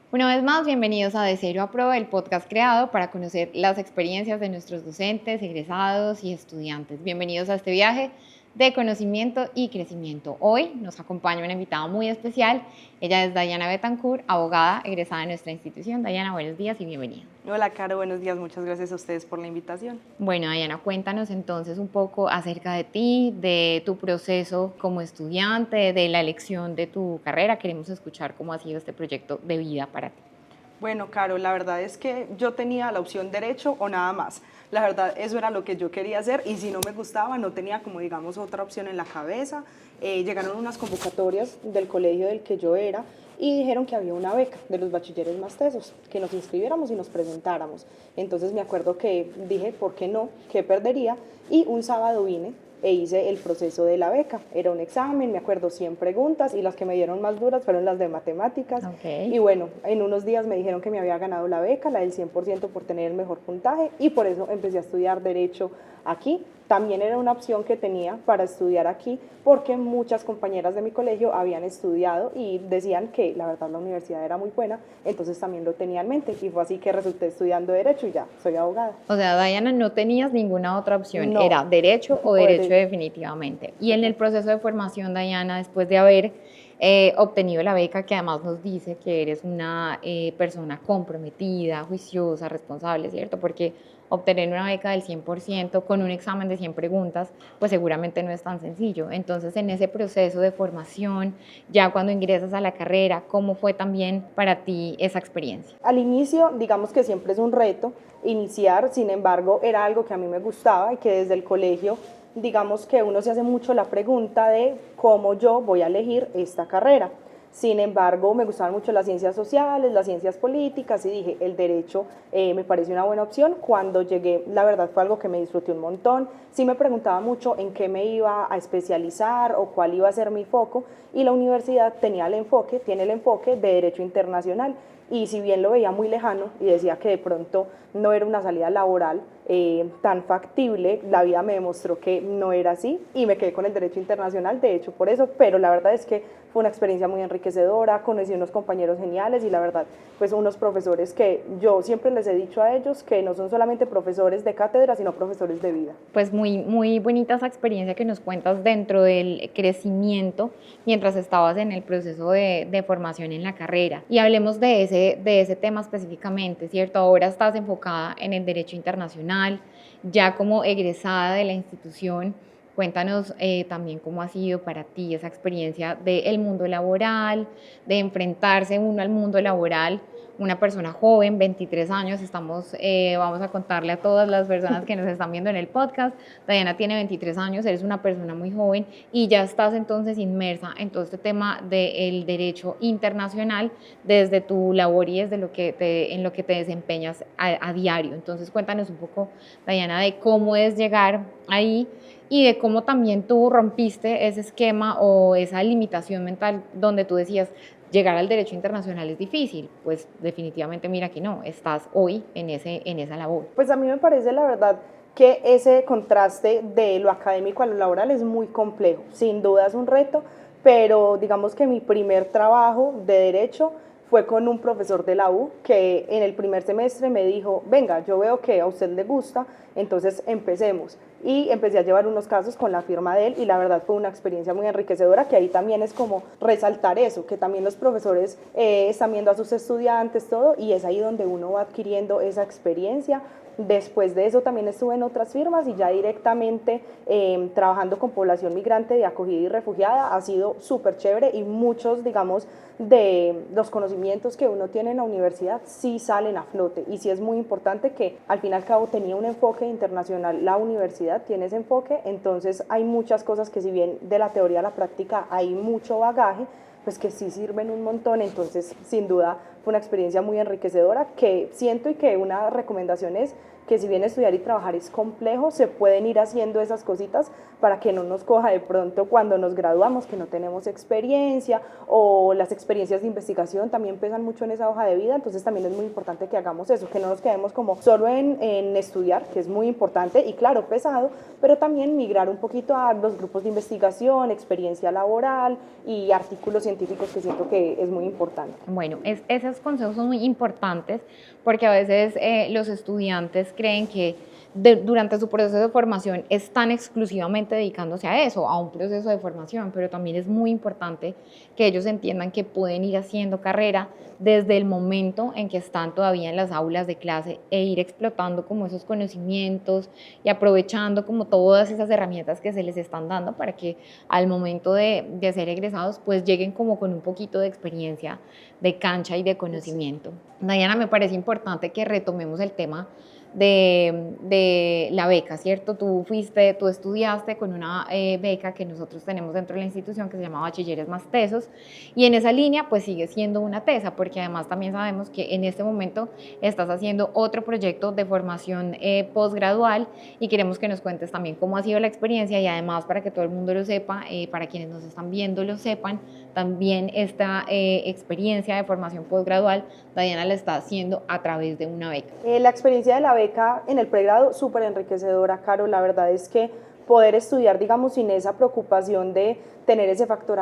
Una vez más, bienvenidos a De Cero a Pro, el podcast creado para conocer las experiencias de nuestros docentes, egresados y estudiantes. Bienvenidos a este viaje de conocimiento y crecimiento. Hoy nos acompaña una invitada muy especial. Ella es Dayana Betancourt, abogada egresada de nuestra institución. Dayana, buenos días y bienvenida. Hola, Caro, buenos días. Muchas gracias a ustedes por la invitación. Bueno, Dayana, cuéntanos entonces un poco acerca de ti, de tu proceso como estudiante, de la elección de tu carrera. Queremos escuchar cómo ha sido este proyecto de vida para ti. Bueno, Caro, la verdad es que yo tenía la opción derecho o nada más. La verdad, eso era lo que yo quería hacer y si no me gustaba, no tenía como digamos otra opción en la cabeza. Llegaron unas convocatorias del colegio del que yo era y dijeron que había una beca de los bachilleres más tesos, que nos inscribiéramos y nos presentáramos. Entonces me acuerdo que dije, ¿por qué no? ¿Qué perdería? Y un sábado vine e hice el proceso de la beca. Era un examen, me acuerdo 100 preguntas y las que me dieron más duras fueron las de matemáticas. Okay. Y bueno, en unos días me dijeron que me había ganado la beca, la del 100% por tener el mejor puntaje y por eso empecé a estudiar Derecho aquí. También era una opción que tenía para estudiar aquí porque muchas compañeras de mi colegio habían estudiado y decían que la verdad la universidad era muy buena, entonces también lo tenía en mente y fue así que resulté estudiando Derecho y ya soy abogada. O sea, Dayana, no tenías ninguna otra opción, No. era derecho o derecho definitivamente. Y en el proceso de formación, Dayana, después de haber obtenido la beca, que además nos dice que eres una persona comprometida, juiciosa, responsable, ¿cierto? Porque obtener una beca del 100% con un examen de 100 preguntas, pues seguramente no es tan sencillo. Entonces, en ese proceso de formación, ya cuando ingresas a la carrera, ¿cómo fue también para ti esa experiencia? Al inicio, digamos que siempre es un reto iniciar, sin embargo, era algo que a mí me gustaba y que desde el colegio, digamos que uno se hace mucho la pregunta de cómo yo voy a elegir esta carrera. Sin embargo, me gustaban mucho las ciencias sociales, las ciencias políticas y dije, el derecho me parece una buena opción. Cuando llegué, la verdad fue algo que me disfruté un montón. Sí me preguntaba mucho en qué me iba a especializar o cuál iba a ser mi foco y la universidad tiene el enfoque de derecho internacional. Y si bien lo veía muy lejano y decía que de pronto no era una salida laboral tan factible, la vida me demostró que no era así y me quedé con el derecho internacional, de hecho por eso, pero la verdad es que fue una experiencia muy enriquecedora, conocí unos compañeros geniales y la verdad, pues unos profesores que yo siempre les he dicho a ellos que no son solamente profesores de cátedra, sino profesores de vida. Pues muy bonita esa experiencia que nos cuentas dentro del crecimiento mientras estabas en el proceso de formación en la carrera. Y hablemos de ese tema específicamente, ¿cierto? Ahora estás enfocada en el derecho internacional, ya como egresada de la institución. Cuéntanos también cómo ha sido para ti esa experiencia del mundo laboral, de enfrentarse uno al mundo laboral, una persona joven, 23 años, vamos a contarle a todas las personas que nos están viendo en el podcast, Dayana tiene 23 años, eres una persona muy joven y ya estás entonces inmersa en todo este tema del derecho internacional desde tu labor y desde en lo que te desempeñas a diario. Entonces cuéntanos un poco, Dayana, de cómo es llegar ahí y de cómo también tú rompiste ese esquema o esa limitación mental donde tú decías, llegar al derecho internacional es difícil. Pues definitivamente mira que no, estás hoy en esa labor. Pues a mí me parece la verdad que ese contraste de lo académico a lo laboral es muy complejo, sin duda es un reto, pero digamos que mi primer trabajo de derecho fue con un profesor de la U que en el primer semestre me dijo, venga, yo veo que a usted le gusta, entonces empecemos. Y empecé a llevar unos casos con la firma de él y la verdad fue una experiencia muy enriquecedora, que ahí también es como resaltar eso, que también los profesores están viendo a sus estudiantes, todo, y es ahí donde uno va adquiriendo esa experiencia. Después de eso también estuve en otras firmas y ya directamente trabajando con población migrante de acogida y refugiada. Ha sido súper chévere y muchos, digamos, de los conocimientos que uno tiene en la universidad sí salen a flote y sí es muy importante que al fin y al cabo tenía un enfoque internacional, la universidad tiene ese enfoque, entonces hay muchas cosas que si bien de la teoría a la práctica hay mucho bagaje, pues que sí sirven un montón, entonces sin duda fue una experiencia muy enriquecedora que siento y que una recomendación es que si bien estudiar y trabajar es complejo, se pueden ir haciendo esas cositas para que no nos coja de pronto cuando nos graduamos, que no tenemos experiencia, o las experiencias de investigación también pesan mucho en esa hoja de vida, entonces también es muy importante que hagamos eso, que no nos quedemos como solo en estudiar, que es muy importante y claro, pesado, pero también migrar un poquito a los grupos de investigación, experiencia laboral y artículos científicos que siento que es muy importante. Bueno, esa esos consejos son muy importantes porque a veces los estudiantes creen que durante su proceso de formación están exclusivamente dedicándose a eso, a un proceso de formación, pero también es muy importante que ellos entiendan que pueden ir haciendo carrera desde el momento en que están todavía en las aulas de clase e ir explotando como esos conocimientos y aprovechando como todas esas herramientas que se les están dando para que al momento de ser egresados pues lleguen como con un poquito de experiencia de cancha y de conocimiento. Diana, me parece importante que retomemos el tema de la beca, ¿cierto? Tú estudiaste con una beca que nosotros tenemos dentro de la institución que se llama Bachilleres Más Tesos, y en esa línea pues sigue siendo una tesa, porque además también sabemos que en este momento estás haciendo otro proyecto de formación posgradual y queremos que nos cuentes también cómo ha sido la experiencia y además para que todo el mundo lo sepa, para quienes nos están viendo lo sepan, también esta experiencia de formación posgradual Diana la está haciendo a través de una beca. La experiencia de la beca en el pregrado, súper enriquecedora, Caro. La verdad es que poder estudiar, digamos, sin esa preocupación de tener ese factor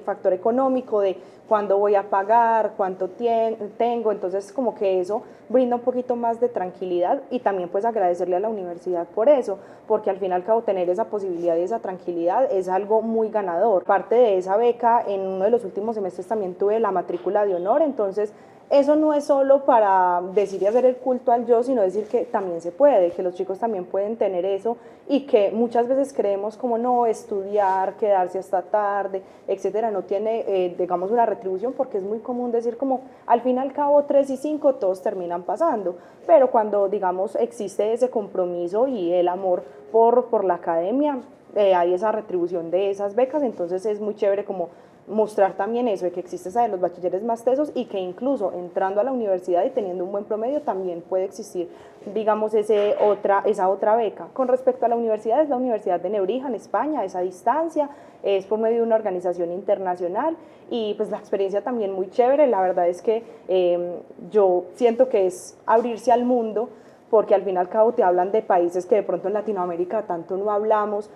factor económico de cuándo voy a pagar, cuánto tengo, entonces como que eso brinda un poquito más de tranquilidad y también pues agradecerle a la universidad por eso, porque al fin y al cabo tener esa posibilidad y esa tranquilidad es algo muy ganador. Parte de esa beca, en uno de los últimos semestres también tuve la matrícula de honor, entonces eso no es solo para decir y hacer el culto al yo, sino decir que también se puede, que los chicos también pueden tener eso y que muchas veces creemos como no, estudiar, quedarse hasta tarde, etcétera, no tiene, digamos, una retribución, porque es muy común decir como al fin y al cabo 3 y 5 todos terminan pasando, pero cuando, digamos, existe ese compromiso y el amor por la academia, hay esa retribución de esas becas, entonces es muy chévere como mostrar también eso, de que existe esa de los bachilleres más tesos y que incluso entrando a la universidad y teniendo un buen promedio también puede existir, digamos, esa otra beca. Con respecto a la universidad, es la Universidad de Nebrija en España, es a distancia, es por medio de una organización internacional y pues la experiencia también muy chévere. La verdad es que yo siento que es abrirse al mundo, porque al fin y al cabo te hablan de países que de pronto en Latinoamérica tanto no hablamos.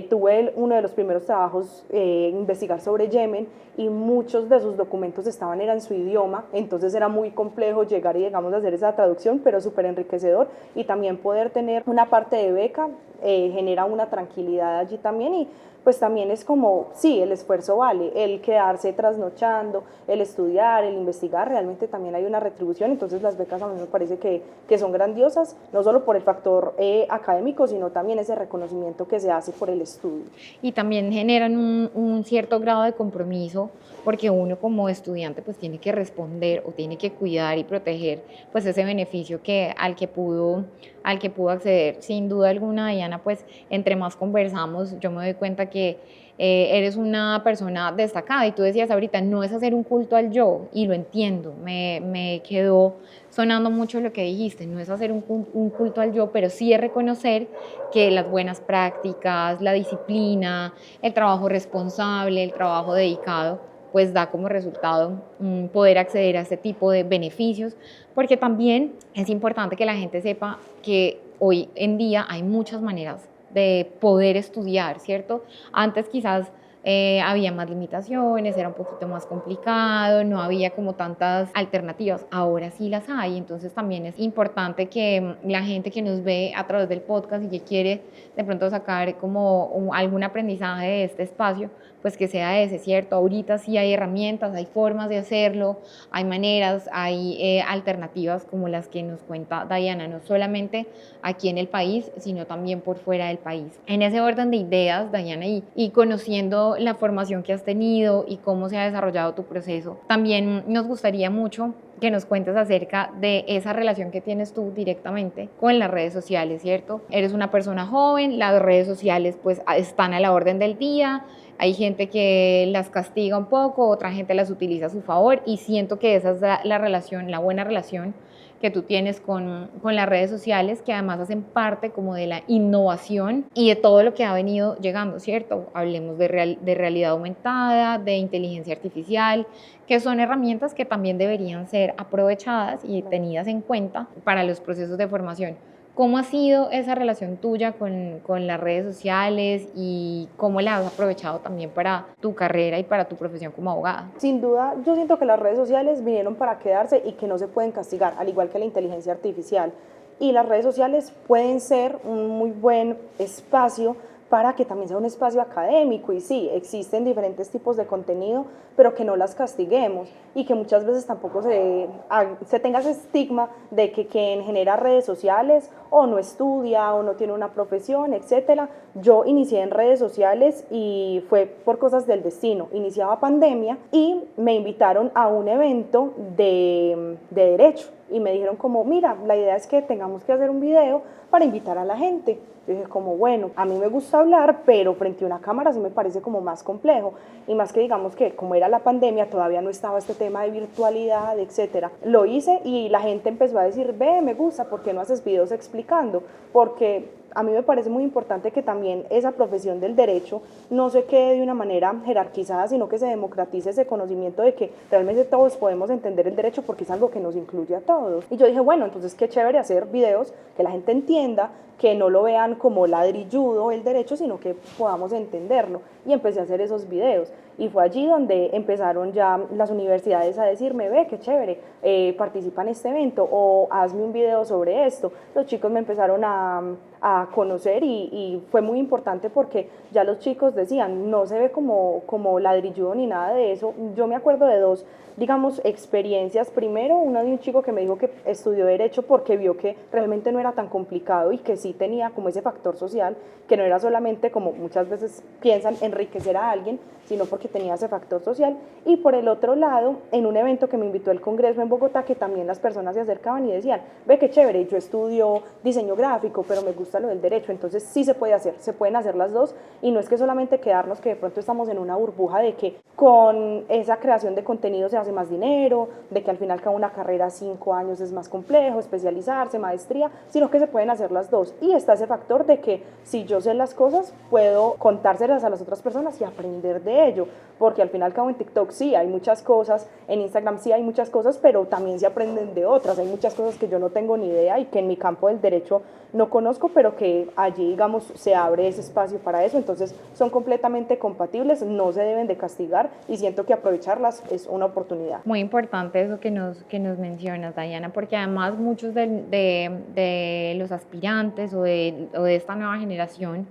Tuve uno de los primeros trabajos, investigar sobre Yemen, y muchos de sus documentos eran en su idioma, entonces era muy complejo llegar y digamos hacer esa traducción, pero súper enriquecedor, y también poder tener una parte de beca genera una tranquilidad allí también, y pues también es como, sí, el esfuerzo vale, el quedarse trasnochando, el estudiar, el investigar, realmente también hay una retribución, entonces las becas a mí me parece que son grandiosas, no solo por el factor académico, sino también ese reconocimiento que se hace por el estudio. Y también generan un cierto grado de compromiso, porque uno como estudiante pues tiene que responder o tiene que cuidar y proteger pues ese beneficio al que pudo acceder. Sin duda alguna, Diana, pues entre más conversamos, yo me doy cuenta que eres una persona destacada y tú decías ahorita, no es hacer un culto al yo, y lo entiendo, me quedó sonando mucho lo que dijiste, no es hacer un culto al yo, pero sí es reconocer que las buenas prácticas, la disciplina, el trabajo responsable, el trabajo dedicado, pues da como resultado poder acceder a este tipo de beneficios, porque también es importante que la gente sepa que hoy en día hay muchas maneras de poder estudiar, ¿cierto? Antes quizás había más limitaciones, era un poquito más complicado, no había como tantas alternativas, ahora sí las hay, entonces también es importante que la gente que nos ve a través del podcast y que quiere de pronto sacar como algún aprendizaje de este espacio, pues que sea ese, ¿cierto? Ahorita sí hay herramientas, hay formas de hacerlo, hay maneras, hay alternativas como las que nos cuenta Diana, no solamente aquí en el país, sino también por fuera del país. En ese orden de ideas, Diana, y conociendo la formación que has tenido y cómo se ha desarrollado tu proceso, también nos gustaría mucho que nos cuentes acerca de esa relación que tienes tú directamente con las redes sociales, ¿cierto? Eres una persona joven, las redes sociales pues están a la orden del día, hay gente que las castiga un poco, otra gente las utiliza a su favor, y siento que esa es la relación, la buena relación que tú tienes con las redes sociales, que además hacen parte como de la innovación y de todo lo que ha venido llegando, ¿cierto? Hablemos de realidad aumentada, de inteligencia artificial, que son herramientas que también deberían ser aprovechadas y tenidas en cuenta para los procesos de formación. ¿Cómo ha sido esa relación tuya con las redes sociales y cómo la has aprovechado también para tu carrera y para tu profesión como abogada? Sin duda, yo siento que las redes sociales vinieron para quedarse y que no se pueden castigar, al igual que la inteligencia artificial. Y las redes sociales pueden ser un muy buen espacio para que también sea un espacio académico. Y sí, existen diferentes tipos de contenido, pero que no las castiguemos y que muchas veces tampoco se tenga ese estigma de que quien genera redes sociales o no estudia o no tiene una profesión, etcétera. Yo inicié en redes sociales y fue por cosas del destino. Iniciaba pandemia y me invitaron a un evento de derecho y me dijeron como, mira, la idea es que tengamos que hacer un video para invitar a la gente. Yo dije como, bueno, a mí me gusta hablar, pero frente a una cámara sí me parece como más complejo. Y más que digamos que como era la pandemia, todavía no estaba este tema de virtualidad, etcétera. Lo hice y la gente empezó a decir, ve, me gusta, ¿por qué no haces videos explicando? Porque a mí me parece muy importante que también esa profesión del derecho no se quede de una manera jerarquizada, sino que se democratice ese conocimiento de que realmente todos podemos entender el derecho porque es algo que nos incluye a todos. Y yo dije, bueno, entonces qué chévere hacer videos que la gente entienda, que no lo vean como ladrilludo el derecho, sino que podamos entenderlo. Y empecé a hacer esos videos. Y fue allí donde empezaron ya las universidades a decirme, ve, qué chévere, participa en este evento o hazme un video sobre esto. Los chicos me empezaron a conocer y fue muy importante porque ya los chicos decían, no se ve como ladrilludo ni nada de eso. Yo me acuerdo de dos, digamos, experiencias. Primero, una de un chico que me dijo que estudió Derecho porque vio que realmente no era tan complicado y que sí tenía como ese factor social, que no era solamente como muchas veces piensan enriquecer a alguien, sino porque tenía ese factor social. Y por el otro lado, en un evento que me invitó el Congreso en Bogotá, que también las personas se acercaban y decían, ve qué chévere, yo estudio diseño gráfico, pero me gusta lo del derecho, entonces sí se puede hacer, se pueden hacer las dos, y no es que solamente quedarnos que de pronto estamos en una burbuja de que con esa creación de contenido se hace más dinero, de que al final cada una carrera 5 años es más complejo, especializarse, maestría, sino que se pueden hacer las dos. Y está ese factor de que si yo sé las cosas, puedo contárselas a las otras personas y aprender de ello, porque al final cabo en TikTok sí hay muchas cosas, en Instagram sí hay muchas cosas, pero también se aprenden de otras. Hay muchas cosas que yo no tengo ni idea y que en mi campo del derecho no conozco, pero que allí, digamos, se abre ese espacio para eso. Entonces son completamente compatibles, no se deben de castigar y siento que aprovecharlas es una oportunidad. Muy importante eso que nos mencionas, Diana, porque además muchos de los aspirantes o de esta nueva generación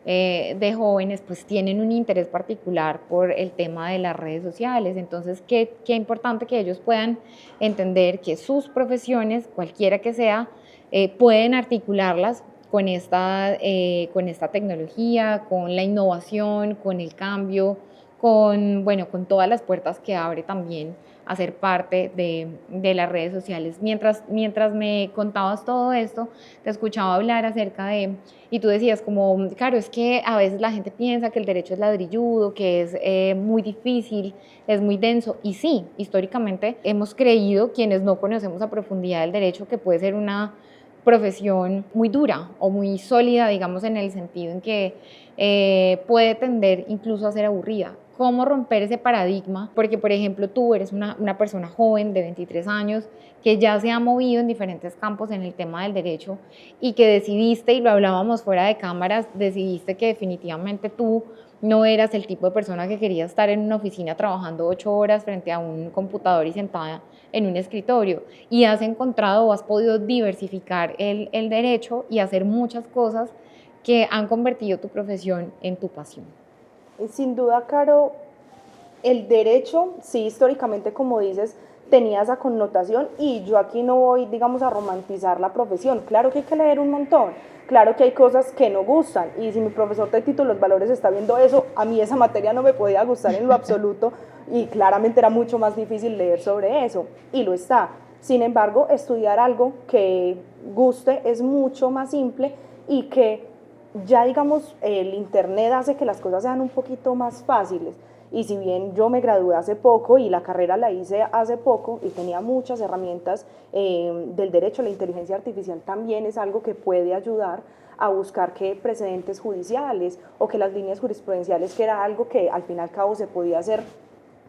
de jóvenes pues tienen un interés particular por el tema de las redes sociales. Entonces, qué importante que ellos puedan entender que sus profesiones, cualquiera que sea, pueden articularlas con esta tecnología, con la innovación, con el cambio, con todas las puertas que abre también a ser parte de las redes sociales. Mientras me contabas todo esto, te escuchaba hablar acerca y tú decías como, claro, es que a veces la gente piensa que el derecho es ladrilludo, que es muy difícil, es muy denso, y sí, históricamente hemos creído, quienes no conocemos a profundidad el derecho, que puede ser una profesión muy dura o muy sólida, digamos, en el sentido en que puede tender incluso a ser aburrida. ¿Cómo romper ese paradigma? Porque, por ejemplo, tú eres una persona joven de 23 años que ya se ha movido en diferentes campos en el tema del derecho y que decidiste, y lo hablábamos fuera de cámaras, decidiste que definitivamente tú no eras el tipo de persona que quería estar en una oficina trabajando 8 horas frente a un computador y sentada en un escritorio, y has encontrado o has podido diversificar el derecho y hacer muchas cosas que han convertido tu profesión en tu pasión. Sin duda, Caro, el derecho, sí, históricamente, como dices, tenía esa connotación y yo aquí no voy, digamos, a romantizar la profesión. Claro que hay que leer un montón, claro que hay cosas que no gustan y si mi profesor de títulos valores está viendo eso, a mí esa materia no me podía gustar en lo absoluto y claramente era mucho más difícil leer sobre eso y lo está. Sin embargo, estudiar algo que guste es mucho más simple y que ya digamos el internet hace que las cosas sean un poquito más fáciles. Y si bien yo me gradué hace poco y la carrera la hice hace poco y tenía muchas herramientas del derecho, la inteligencia artificial también es algo que puede ayudar a buscar que precedentes judiciales o que las líneas jurisprudenciales, que era algo que al fin y al cabo se podía hacer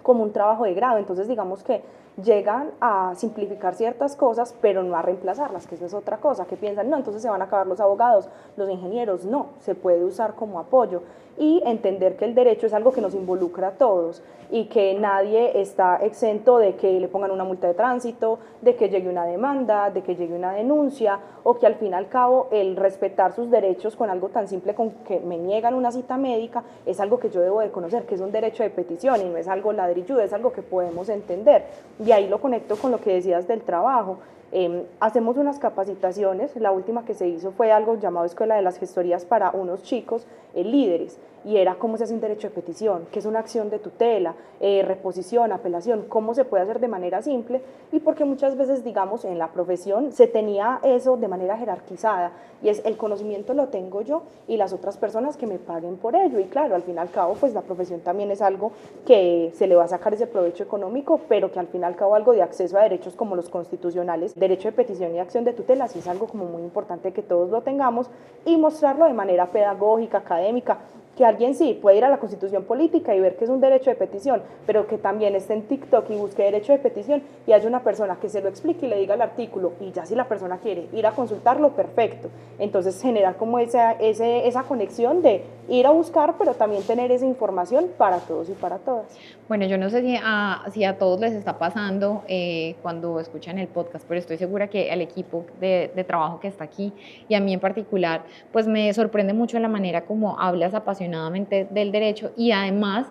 como un trabajo de grado. Entonces digamos que llegan a simplificar ciertas cosas, pero no a reemplazarlas, que eso es otra cosa, que piensan, no, entonces se van a acabar los abogados, los ingenieros, no, se puede usar como apoyo y entender que el derecho es algo que nos involucra a todos y que nadie está exento de que le pongan una multa de tránsito, de que llegue una demanda, de que llegue una denuncia o que al fin y al cabo el respetar sus derechos con algo tan simple como que me niegan una cita médica es algo que yo debo de conocer, que es un derecho de petición y no es algo ladrilludo, es algo que podemos entender. Y ahí lo conecto con lo que decías del trabajo. Hacemos unas capacitaciones, la última que se hizo fue algo llamado Escuela de las Gestorías para unos chicos líderes, y era cómo se hace un derecho de petición, qué es una acción de tutela, reposición, apelación, cómo se puede hacer de manera simple, y porque muchas veces, digamos, en la profesión se tenía eso de manera jerarquizada, y es el conocimiento lo tengo yo y las otras personas que me paguen por ello, y claro, al fin y al cabo, pues la profesión también es algo que se le va a sacar ese provecho económico, pero que al fin y al cabo algo de acceso a derechos como los constitucionales, derecho de petición y acción de tutela, sí es algo como muy importante que todos lo tengamos y mostrarlo de manera pedagógica, académica, que alguien sí puede ir a la Constitución Política y ver que es un derecho de petición, pero que también esté en TikTok y busque derecho de petición y haya una persona que se lo explique y le diga el artículo, y ya si la persona quiere ir a consultarlo, perfecto. Entonces generar como esa conexión de ir a buscar, pero también tener esa información para todos y para todas. Bueno, yo no sé si a todos les está pasando cuando escuchan el podcast, pero estoy segura que al equipo de trabajo que está aquí y a mí en particular, pues me sorprende mucho la manera como hablas apasionadamente del derecho y además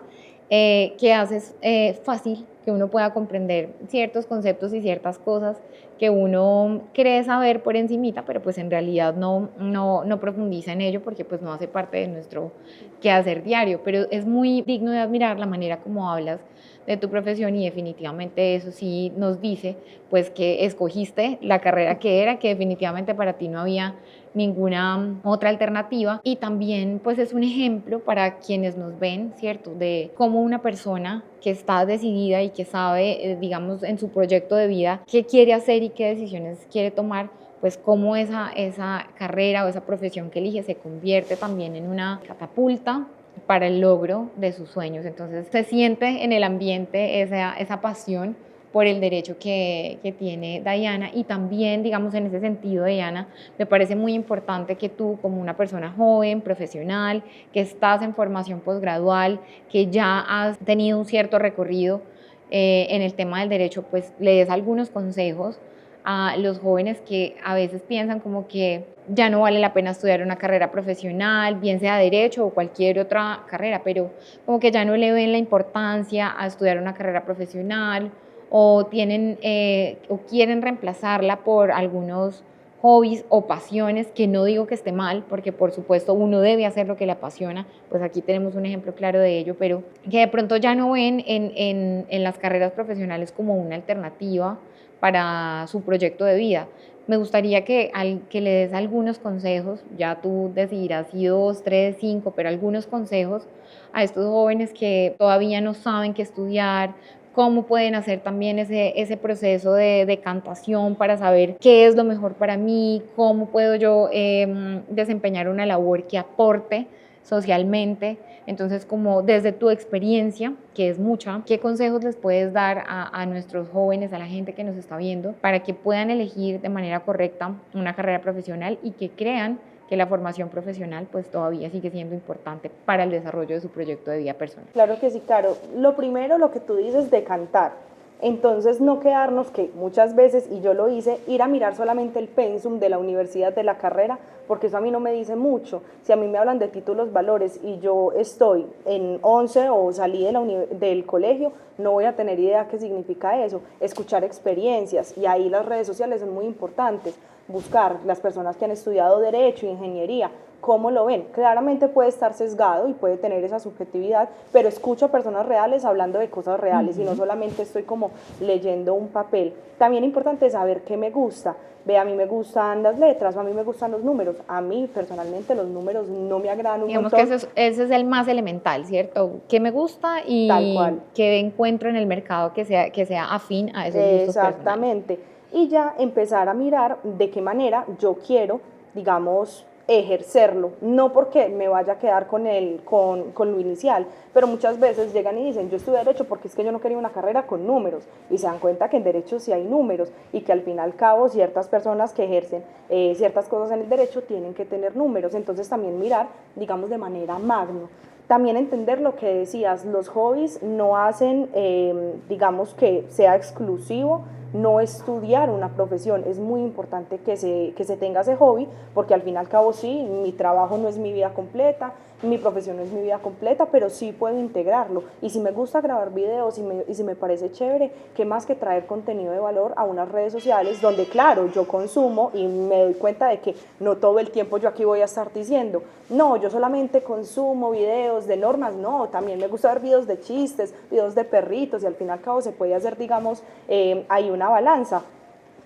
que haces fácil que uno pueda comprender ciertos conceptos y ciertas cosas que uno cree saber por encimita, pero pues en realidad no profundiza en ello porque pues no hace parte de nuestro quehacer diario, pero es muy digno de admirar la manera como hablas de tu profesión y definitivamente eso sí nos dice pues que escogiste la carrera que era, que definitivamente para ti no había ninguna otra alternativa y también pues es un ejemplo para quienes nos ven, ¿cierto? De cómo una persona que está decidida y que sabe, digamos, en su proyecto de vida qué quiere hacer y qué decisiones quiere tomar, pues cómo esa carrera o esa profesión que elige se convierte también en una catapulta para el logro de sus sueños. Entonces se siente en el ambiente esa pasión por el derecho que tiene Diana y también, digamos, en ese sentido, Diana, me parece muy importante que tú, como una persona joven, profesional, que estás en formación posgradual, que ya has tenido un cierto recorrido en el tema del derecho, pues le des algunos consejos a los jóvenes que a veces piensan como que ya no vale la pena estudiar una carrera profesional, bien sea derecho o cualquier otra carrera, pero como que ya no le ven la importancia a estudiar una carrera profesional o tienen o quieren reemplazarla por algunos hobbies o pasiones, que no digo que esté mal, porque por supuesto uno debe hacer lo que le apasiona, pues aquí tenemos un ejemplo claro de ello, pero que de pronto ya no ven en las carreras profesionales como una alternativa para su proyecto de vida. Me gustaría que le des algunos consejos, ya tú decidirás si 2, 3, 5, pero algunos consejos a estos jóvenes que todavía no saben qué estudiar, cómo pueden hacer también ese proceso de decantación para saber qué es lo mejor para mí, cómo puedo yo desempeñar una labor que aporte socialmente. Entonces, como desde tu experiencia, que es mucha, ¿qué consejos les puedes dar a nuestros jóvenes, a la gente que nos está viendo, para que puedan elegir de manera correcta una carrera profesional y que crean que la formación profesional pues todavía sigue siendo importante para el desarrollo de su proyecto de vida personal? Claro que sí, Caro. Lo primero, lo que tú dices de cantar. Entonces no quedarnos que muchas veces, y yo lo hice, ir a mirar solamente el pensum de la universidad, de la carrera, porque eso a mí no me dice mucho. Si a mí me hablan de títulos, valores y yo estoy en 11 o salí del colegio, no voy a tener idea qué significa eso. Escuchar experiencias, y ahí las redes sociales son muy importantes. Buscar las personas que han estudiado derecho, ingeniería, cómo lo ven. Claramente puede estar sesgado y puede tener esa subjetividad, pero escucho a personas reales hablando de cosas reales y no solamente estoy como leyendo un papel. También importante saber qué me gusta. Ve, a mí me gustan las letras, o a mí me gustan los números. A mí personalmente los números no me agradan un Digamos montón. que ese es el más elemental, ¿cierto? ¿Qué me gusta Tal y cual. qué encuentro en el mercado que sea afín a esos gustos personales? Exactamente. Y ya empezar a mirar de qué manera yo quiero, digamos, ejercerlo, no porque me vaya a quedar con lo inicial, pero muchas veces llegan y dicen, yo estudié Derecho porque es que yo no quería una carrera con números, y se dan cuenta que en Derecho sí hay números, y que al fin y al cabo ciertas personas que ejercen ciertas cosas en el Derecho tienen que tener números, entonces también mirar, digamos, de manera magno. También entender lo que decías, los hobbies no hacen, digamos, que sea exclusivo no estudiar una profesión. Es muy importante que se tenga ese hobby, porque al fin y al cabo sí, mi trabajo no es mi vida completa, mi profesión no es mi vida completa, pero sí puedo integrarlo. Y si me gusta grabar videos y si me parece chévere, qué más que traer contenido de valor a unas redes sociales donde, claro, yo consumo y me doy cuenta de que no todo el tiempo yo aquí voy a estar diciendo, no, yo solamente consumo videos de normas, no, también me gusta ver videos de chistes, videos de perritos, y al fin y al cabo se puede hacer, digamos, hay una balanza,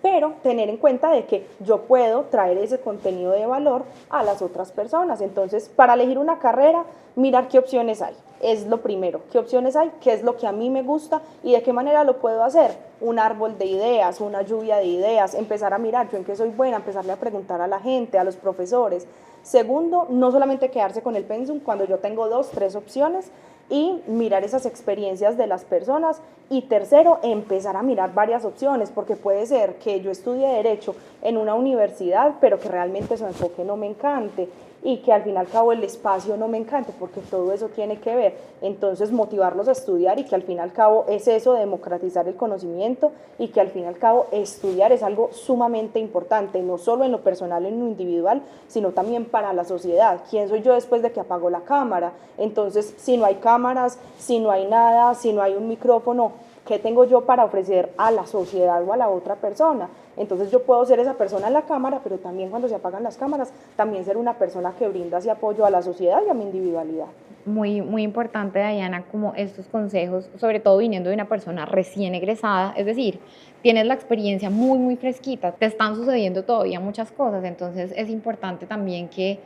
pero tener en cuenta de que yo puedo traer ese contenido de valor a las otras personas. Entonces, para elegir una carrera, mirar qué opciones hay, es lo primero, qué opciones hay, qué es lo que a mí me gusta y de qué manera lo puedo hacer. Un árbol de ideas, una lluvia de ideas, empezar a mirar yo en qué soy buena, empezarle a preguntar a la gente, a los profesores. Segundo, no solamente quedarse con el pensum cuando yo tengo 2, 3 opciones, y mirar esas experiencias de las personas. Y tercero, empezar a mirar varias opciones, porque puede ser que yo estudie Derecho en una universidad, pero que realmente su enfoque no me encante, y que al fin y al cabo el espacio no me encante, porque todo eso tiene que ver. Entonces, motivarlos a estudiar, y que al fin y al cabo es eso, democratizar el conocimiento, y que al fin y al cabo estudiar es algo sumamente importante, no solo en lo personal, en lo individual, sino también para la sociedad. ¿Quién soy yo después de que apago la cámara? Entonces, si no hay cámaras, si no hay nada, si no hay un micrófono, ¿qué tengo yo para ofrecer a la sociedad o a la otra persona? Entonces yo puedo ser esa persona en la cámara, pero también cuando se apagan las cámaras, también ser una persona que brinda ese apoyo a la sociedad y a mi individualidad. Muy, muy importante, Diana, como estos consejos, sobre todo viniendo de una persona recién egresada, es decir, tienes la experiencia muy, muy fresquita, te están sucediendo todavía muchas cosas, entonces es importante también que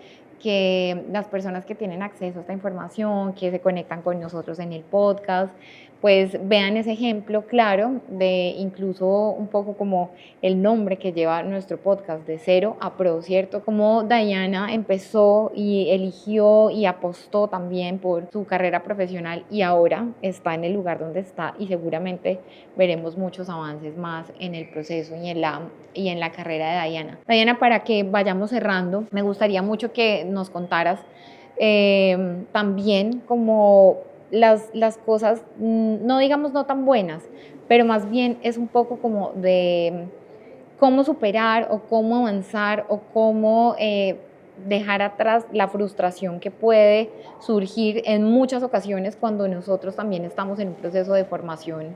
las personas que tienen acceso a esta información, que se conectan con nosotros en el podcast, pues vean ese ejemplo claro de incluso un poco como el nombre que lleva nuestro podcast, de cero a pro, ¿cierto? Como Diana empezó y eligió y apostó también por su carrera profesional y ahora está en el lugar donde está, y seguramente veremos muchos avances más en el proceso y en la carrera de Diana. Diana, para que vayamos cerrando, me gustaría mucho que nos contaras también como las cosas, no digamos no tan buenas, pero más bien es un poco como de cómo superar o cómo avanzar o cómo dejar atrás la frustración que puede surgir en muchas ocasiones cuando nosotros también estamos en un proceso de formación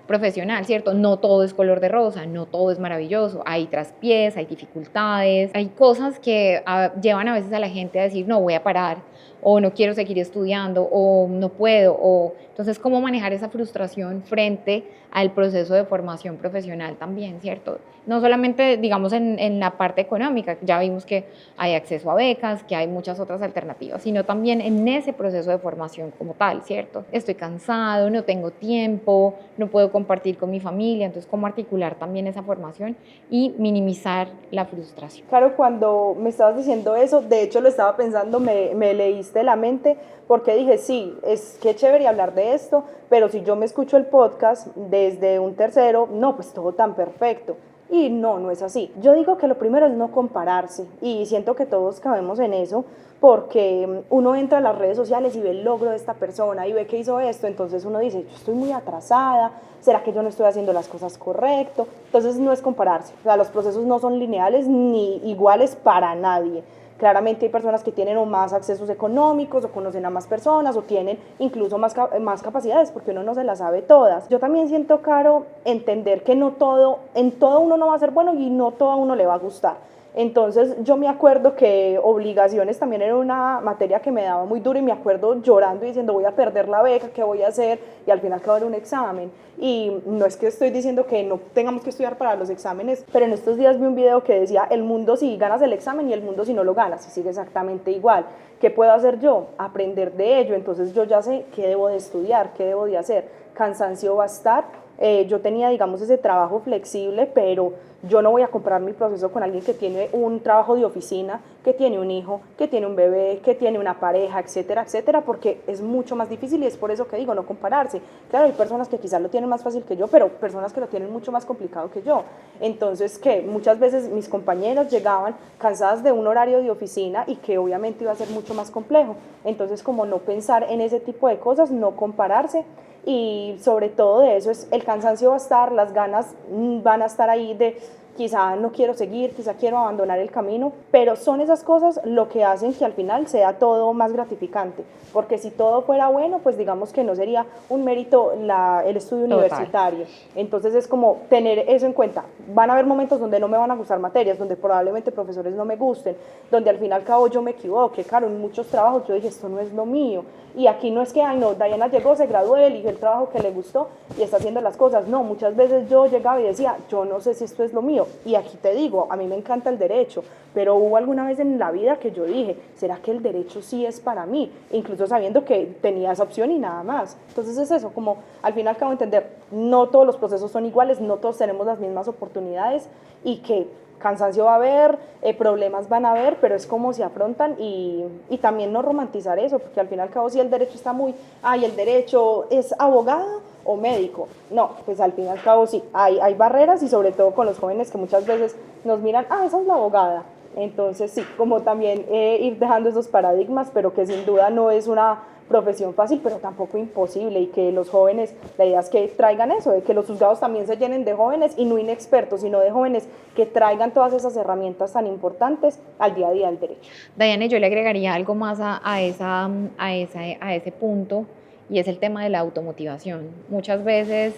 profesional, ¿cierto? No todo es color de rosa, no todo es maravilloso, hay traspiés, hay dificultades, hay cosas que llevan a veces a la gente a decir, no, voy a parar, o no quiero seguir estudiando, o no puedo, o entonces cómo manejar esa frustración frente al proceso de formación profesional también, ¿cierto? No solamente, digamos, en la parte económica, ya vimos que hay acceso a becas, que hay muchas otras alternativas, sino también en ese proceso de formación como tal, ¿cierto? Estoy cansado, no tengo tiempo, no puedo compartir con mi familia, entonces cómo articular también esa formación y minimizar la frustración. Claro, cuando me estabas diciendo eso, de hecho lo estaba pensando, me leíste la mente, porque dije, sí, es que chévere hablar de esto, pero si yo me escucho el podcast desde un tercero, no, pues todo tan perfecto. Y no, no es así. Yo digo que lo primero es no compararse, y siento que todos cabemos en eso, porque uno entra a las redes sociales y ve el logro de esta persona y ve que hizo esto, entonces uno dice, yo estoy muy atrasada, ¿será que yo no estoy haciendo las cosas correcto? Entonces no es compararse, o sea, los procesos no son lineales ni iguales para nadie. Claramente hay personas que tienen o más accesos económicos, o conocen a más personas, o tienen incluso más capacidades, porque uno no se las sabe todas. Yo también siento, Caro, entender que no todo, en todo uno no va a ser bueno, y no todo a uno le va a gustar. Entonces yo me acuerdo que obligaciones también era una materia que me daba muy duro, y me acuerdo llorando y diciendo, voy a perder la beca, ¿qué voy a hacer? Y al final acabo de un examen. Y no es que estoy diciendo que no tengamos que estudiar para los exámenes, pero en estos días vi un video que decía, el mundo si ganas el examen y el mundo si no lo ganas, y sigue exactamente igual. ¿Qué puedo hacer yo? Aprender de ello. Entonces yo ya sé qué debo de estudiar, qué debo de hacer. Cansancio va a estar, yo tenía, digamos, ese trabajo flexible, pero yo no voy a comparar mi proceso con alguien que tiene un trabajo de oficina, que tiene un hijo, que tiene un bebé, que tiene una pareja, etcétera, etcétera, porque es mucho más difícil y es por eso que digo, no compararse. Claro, hay personas que quizás lo tienen más fácil que yo, pero personas que lo tienen mucho más complicado que yo. Entonces, que muchas veces mis compañeros llegaban cansadas de un horario de oficina y que obviamente iba a ser mucho más complejo. Entonces, como no pensar en ese tipo de cosas, no compararse, y sobre todo de eso es el cansancio va a estar, las ganas van a estar ahí de quizá no quiero seguir, quizá quiero abandonar el camino, pero son esas cosas lo que hacen que al final sea todo más gratificante, porque si todo fuera bueno, pues digamos que no sería un mérito el estudio universitario. Entonces es como tener eso en cuenta. Van a haber momentos donde no me van a gustar materias, donde probablemente profesores no me gusten, donde al fin y al cabo yo me equivoque. Claro, en muchos trabajos yo dije, esto no es lo mío. Y aquí no es que, ay no, Diana llegó, se graduó, eligió el trabajo que le gustó y está haciendo las cosas. No, muchas veces yo llegaba y decía, yo no sé si esto es lo mío. Y aquí te digo, a mí me encanta el derecho, pero hubo alguna vez en la vida que yo dije, ¿será que el derecho sí es para mí? Incluso sabiendo que tenía esa opción y nada más. Entonces es eso, como al final acabo de entender, no todos los procesos son iguales, no todos tenemos las mismas oportunidades y que cansancio va a haber, problemas van a haber, pero es como se afrontan y también no romantizar eso, porque al fin y al cabo si el derecho está muy, ay, el derecho es abogado o médico, no, pues al fin y al cabo sí, hay barreras y sobre todo con los jóvenes que muchas veces nos miran, ah, esa es la abogada, entonces sí, como también ir dejando esos paradigmas, pero que sin duda no es una profesión fácil, pero tampoco imposible, y que los jóvenes, la idea es que traigan eso, de que los juzgados también se llenen de jóvenes y no inexpertos, sino de jóvenes que traigan todas esas herramientas tan importantes al día a día del derecho. Diana, yo le agregaría algo más a ese punto, y es el tema de la automotivación. Muchas veces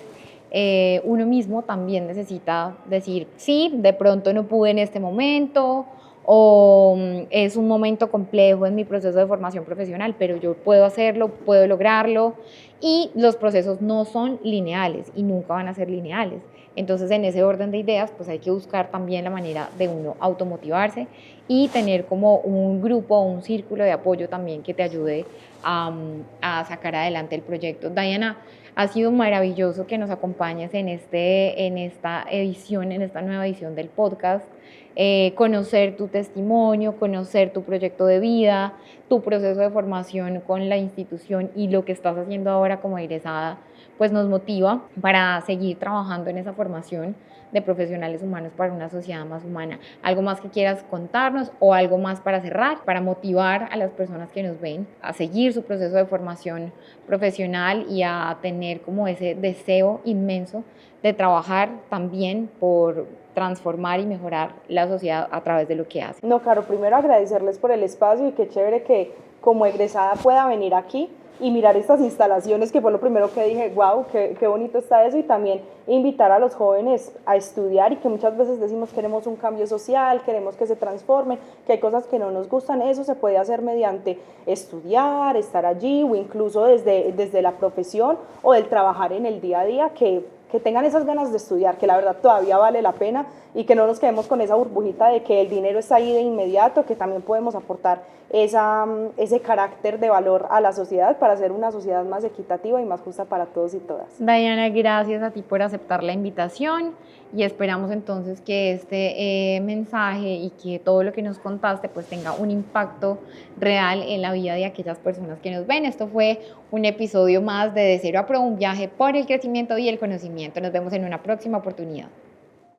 uno mismo también necesita decir, sí, de pronto no pude en este momento, o es un momento complejo en mi proceso de formación profesional, pero yo puedo hacerlo, puedo lograrlo, y los procesos no son lineales y nunca van a ser lineales. Entonces, en ese orden de ideas, pues hay que buscar también la manera de uno automotivarse y tener como un grupo o un círculo de apoyo también que te ayude a sacar adelante el proyecto. Diana, ha sido maravilloso que nos acompañes en esta edición, en esta nueva edición del podcast. Conocer tu testimonio, conocer tu proyecto de vida, tu proceso de formación con la institución y lo que estás haciendo ahora como egresada, pues nos motiva para seguir trabajando en esa formación de profesionales humanos para una sociedad más humana. ¿Algo más que quieras contarnos o algo más para cerrar, para motivar a las personas que nos ven a seguir su proceso de formación profesional y a tener como ese deseo inmenso de trabajar también por transformar y mejorar la sociedad a través de lo que hacen? No, claro, primero agradecerles por el espacio y qué chévere que como egresada pueda venir aquí y mirar estas instalaciones, que fue lo primero que dije, wow, qué bonito está eso, y también invitar a los jóvenes a estudiar, y que muchas veces decimos queremos un cambio social, queremos que se transformen, que hay cosas que no nos gustan, eso se puede hacer mediante estudiar, estar allí o incluso desde la profesión o del trabajar en el día a día, que tengan esas ganas de estudiar, que la verdad todavía vale la pena, y que no nos quedemos con esa burbujita de que el dinero está ahí de inmediato, que también podemos aportar ese carácter de valor a la sociedad para hacer una sociedad más equitativa y más justa para todos y todas. Diana, gracias a ti por aceptar la invitación, y esperamos entonces que este mensaje y que todo lo que nos contaste pues tenga un impacto real en la vida de aquellas personas que nos ven. Esto fue un episodio más de Cero a Pro, un viaje por el crecimiento y el conocimiento. Nos vemos en una próxima oportunidad.